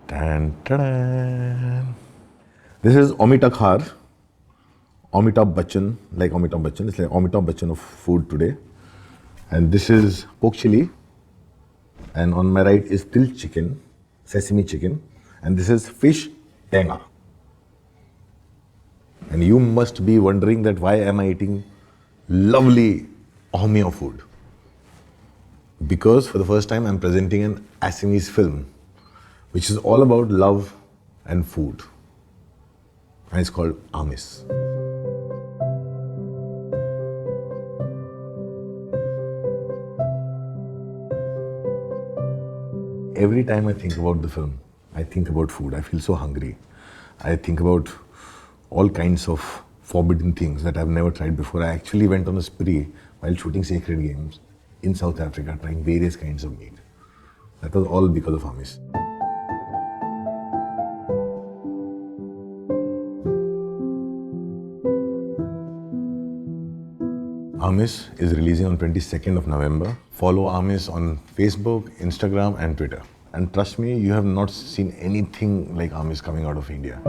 Tan, ta-dan. This is Amita Khar, Amitabh Bachchan, like Amitabh Bachchan. It's like Amitabh Bachchan of food today. And this is pork chili. And on my right is til chicken, sesame chicken. And this is fish tenga. And you must be wondering that why am I eating lovely Ohmyo food? Because for the first time I'm presenting an Assamese film, which is all about love and food. And it's called Amis. Every time I think about the film, I think about food. I feel so hungry. I think about all kinds of forbidden things that I've never tried before. I actually went on a spree while shooting Sacred Games in South Africa, trying various kinds of meat. That was all because of Amis. Amis is releasing on 22nd of November. Follow Amis on Facebook, Instagram and Twitter. And trust me, you have not seen anything like Amis coming out of India.